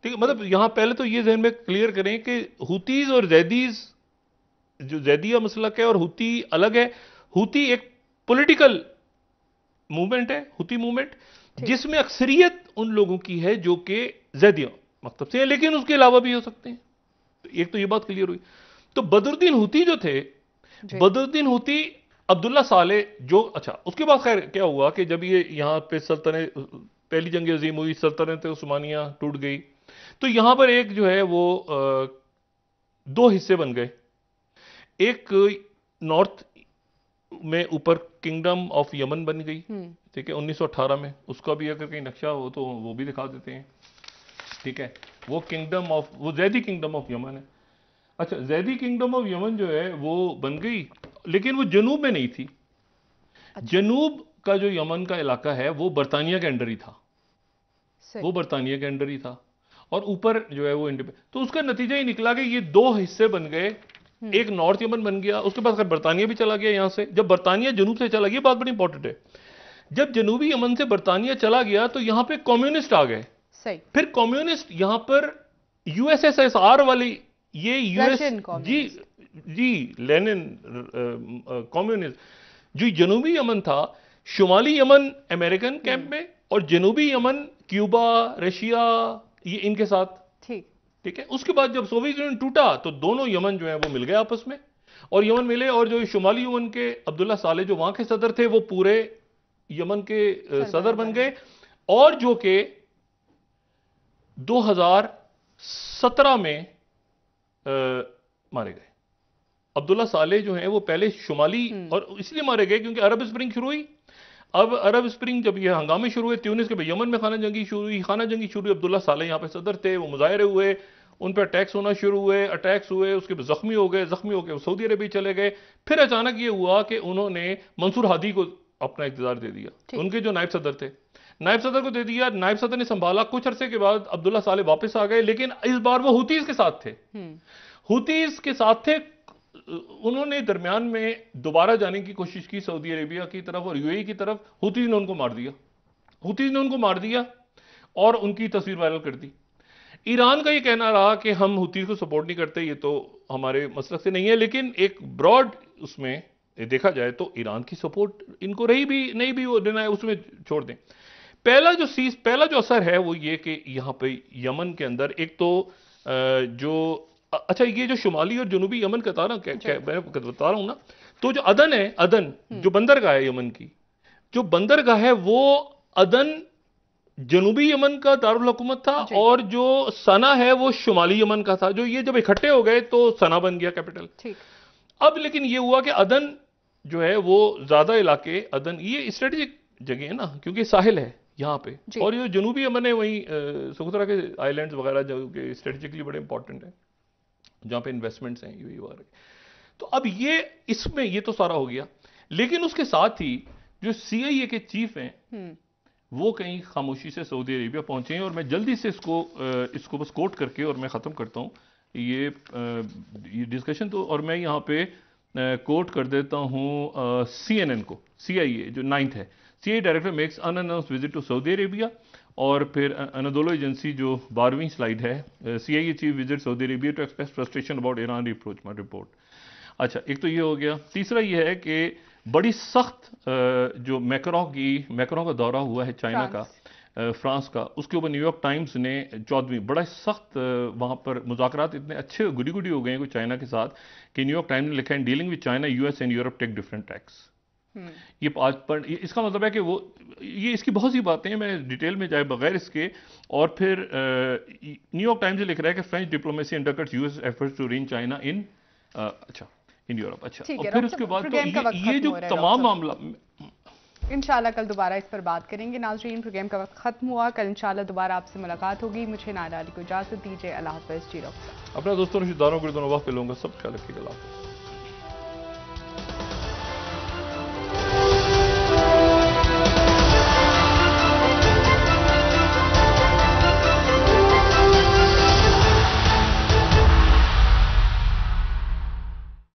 ठीक है, मतलब यहां पहले तो ये जहन में क्लियर करें कि हुतीज और जैदीज, जो जैदिया मसलक है और हुती अलग है। हुती एक पॉलिटिकल मूवमेंट है, हुती मूवमेंट, ठीक, जिसमें अक्सरियत उन लोगों की है जो कि जैदिया मतलब से है, लेकिन उसके अलावा भी हो सकते हैं। तो एक तो ये बात क्लियर हुई। तो बदरुद्दीन हुती जो थे, जी, बदरुद्दीन हुती अब्दुल्ला साले जो, अच्छा उसके बाद खैर क्या हुआ कि जब ये यहां पे सल्तनत, पहली जंग अजीम हुई, सल्तनत उस्मानिया टूट गई, तो यहां पर एक जो है वो दो हिस्से बन गए। एक नॉर्थ में ऊपर किंगडम ऑफ यमन बन गई। ठीक है, 1918 में। उसका भी अगर कहीं नक्शा हो तो वो भी दिखा देते हैं। ठीक है, वो किंगडम ऑफ, वो जैदी किंगडम ऑफ यमन है। अच्छा, जैदी किंगडम ऑफ यमन जो है वो बन गई, लेकिन वो जनूब में नहीं थी। अच्छा, जनूब का जो यमन का इलाका है वो बरतानिया के अंडर ही था। सही, वो बरतानिया के अंडर ही था, और ऊपर जो है वो इंडिपेंडेंट। तो उसका नतीजा ही निकला कि ये दो हिस्से बन गए। एक नॉर्थ यमन बन गया, उसके बाद बरतानिया भी चला गया यहां से। जब बरतानिया जनूब से चला गया, बात बड़ी इंपॉर्टेंट है, जब जनूबी यमन से बरतानिया चला गया तो यहां पे कम्युनिस्ट आ गए। सही, फिर कम्युनिस्ट यहां पर यूएसएसआर वाली, ये यूएस, रशियन जी कम्युनिस्ट, जी, लेनिन कम्युनिस्ट, जो जनूबी यमन था, शुमाली यमन अमेरिकन कैंप में, और जनूबी यमन क्यूबा, रशिया, ये इनके साथ। ठीक, ठीक है, उसके बाद जब सोवियत यूनियन टूटा तो दोनों यमन जो है वो मिल गए आपस में, और यमन मिले, और जो शुमाली यमन के अब्दुल्ला साले जो वहां के सदर थे वो पूरे यमन के सदर बन गए, और जो कि 2017 में मारे गए। अब्दुल्ला साले जो हैं वो पहले शुमाली, और इसलिए मारे गए क्योंकि अरब स्प्रिंग शुरू हुई। अब अरब स्प्रिंग जब ये हंगामे शुरू हुए ट्यूनिस के, यमन में खाना जंगी शुरू हुई, खाना जंगी शुरू हुई, अब्दुल्ला साले यहाँ पे सदर थे, वो मुजाहरे हुए, उन पर अटैक्स होना शुरू हुए, अटैक्स हुए, उसके बाद जख्मी हो गए, जख्मी होकर सऊदी अरब चले गए। फिर अचानक ये हुआ कि उन्होंने मंसूर हादी को अपना इख्तियार दे दिया, उनके जो नायब सदर थे, नायब सदर को दे दिया। नायब सदर ने संभाला, कुछ अरसे के बाद अब्दुल्ला साले वापस आ गए, लेकिन इस बार वो हुतीज के साथ थे। हुतीज के साथ थे। उन्होंने दरमियान में दोबारा जाने की कोशिश की सऊदी अरेबिया की तरफ और यूएई की तरफ, हुतीज ने उनको मार दिया। हुतीज ने उनको मार दिया और उनकी तस्वीर वायरल कर दी। ईरान का ये कहना रहा कि हम हुतीज को सपोर्ट नहीं करते, ये तो हमारे मसलक से नहीं है, लेकिन एक ब्रॉड उसमें देखा जाए तो ईरान की सपोर्ट इनको रही भी नहीं भी, वो डिनाई उसमें छोड़ दें। पहला जो असर है वो ये कि यहां पे यमन के अंदर एक तो जो, अच्छा ये जो शुमाली और जनूबी यमन का था ना, मैं बता रहा हूं ना, तो जो अदन है, अदन जो बंदरगाह है यमन की, जो बंदरगाह है वो अदन जनूबी यमन का दारुल हुकूमत था, और जो सना है वो शुमाली यमन का था। जो ये जब इकट्ठे हो गए तो सना बन गया कैपिटल। ठीक, अब लेकिन ये हुआ कि अदन जो है वो ज्यादा इलाके, अदन ये स्ट्रेटेजिक जगह है ना, क्योंकि साहिल है यहां पे, और ये जनूबी यमन है वहीं सुकतरा के आइलैंड्स वगैरह जो कि स्ट्रेटेजिकली बड़े इंपॉर्टेंट है, जहां पे इन्वेस्टमेंट्स हैं यूएई वगैरह। तो अब ये इसमें ये तो सारा हो गया, लेकिन उसके साथ ही जो सीआईए के चीफ हैं वो कहीं खामोशी से सऊदी अरेबिया पहुंचे हैं, और मैं जल्दी से इसको बस कोट करके और मैं ख़त्म करता हूं ये डिस्कशन। तो और मैं यहाँ पे कोट कर देता हूं CNN को, सीआईए जो 9th है, CIA director makes unannounced visit to Saudi Arabia, और फिर अनादोलो एजेंसी जो 12वीं स्लाइड है, CIA chief visit Saudi Arabia to express frustration about Iran approach report. अच्छा, एक तो ये हो गया। तीसरा ये है कि बड़ी सख्त जो मैक्रों का दौरा हुआ है चाइना का, फ्रांस का, उसके ऊपर न्यूयॉर्क टाइम्स ने 14वीं बड़ा सख्त वहां पर मुज़ाकरात इतने अच्छे गुडी गुडी हो गए हैं चाइना के साथ कि न्यूयॉर्क टाइम्स ने लिखा है, dealing with China US and Europe take different tacks. ये आज पर इसका मतलब है कि वो, ये इसकी बहुत सी बातें हैं, मैं डिटेल में जाए बगैर इसके। और फिर न्यूयॉर्क टाइम्स लिख रहा है कि French diplomacy undercuts US efforts to rein China in, अच्छा, इन यूरोप। अच्छा, और फिर उसके बाद तो ये जो तमाम मामला, इंशाल्लाह कल दोबारा इस पर बात करेंगे। नाज़रीन, प्रोग्राम का वक्त खत्म हुआ। कल इंशाल्लाह दोबारा आपसे मुलाकात होगी। मुझे नायरा अली को इजाज़त दीजिए। अल्लाह हाफ़िज़। जी डॉक्टर, अपने दोस्तों रिश्तेदारों को दोनों वक्त पे लूँगा। सब ख्याल रखिएगा। अल्लाह हाफ़िज़।